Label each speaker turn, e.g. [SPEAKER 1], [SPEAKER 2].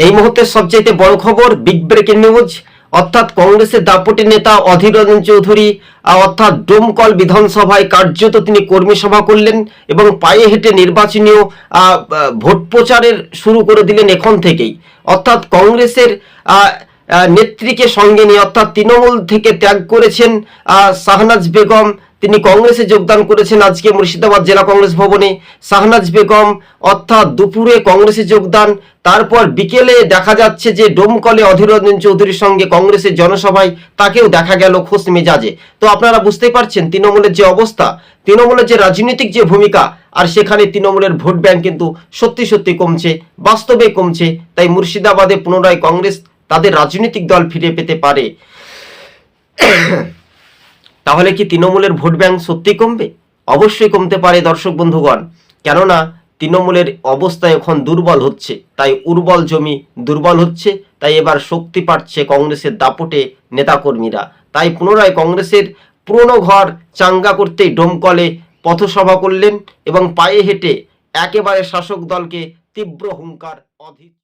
[SPEAKER 1] এই মুহূর্তে সবচেয়ে বড় খবর, বিগ ব্রেকিং নিউজ, অর্থাৎ কংগ্রেসের দাপটে নেতা অধীর রঞ্জন চৌধুরী অর্থাৎ ডোমকল বিধানসভায় কার্যত তিনি কর্মী সভা করলেন এবং পায়ে হেঁটে নির্বাচনীয় ভোট প্রচারের শুরু করে দিলেন এখন থেকেই। অর্থাৎ কংগ্রেসের নেত্রীকে সঙ্গে নিয়ে, অর্থাৎ তৃণমূল থেকে ত্যাগ করেছেন শাহনাজ বেগম, তিনি কংগ্রেসে যোগদান করেছেন আজকে মুর্শিদাবাদ জেলা কংগ্রেস ভবনে। শাহনাজ বেগম অর্থাৎ দুপুরে কংগ্রেসে যোগদান, তারপর বিকেলে দেখা যাচ্ছে যে ডোমকলে অধীর রঞ্জন চৌধুরীর সঙ্গে কংগ্রেসের জনসভায় তাকেও দেখা গেল খোশ মেজাজে। তো আপনারা বুঝতেই পারছেন তৃণমূলের যে অবস্থা, তৃণমূলের যে রাজনৈতিক যে ভূমিকা, আর সেখানে তৃণমূলের ভোট ব্যাংক কিন্তু সত্যি সত্যি কমছে, বাস্তবে কমছে। তাই মুর্শিদাবাদে পুনরায় কংগ্রেস তাদের রাজনৈতিক দল ফিরে পেতে পারে। তাহলে কি তৃণমূলের ভোট ব্যাংক সত্যি কমবে? অবশ্যই কমতে পারে দর্শক বন্ধুগণ, কেননা তৃণমূলের অবস্থা এখন দুর্বল হচ্ছে, তাই উর্বর জমি দুর্বল হচ্ছে, তাই এবার শক্তি পাচ্ছে কংগ্রেসের দাপটে নেতাকর্মীরা। তাই পুনরায় কংগ্রেসের পুরনো ঘর চাঙ্গা করতেই ডোমকলে পথসভা করলেন এবং পায়ে হেঁটে একেবারে শাসক দলকে তীব্র হুঙ্কার অধীর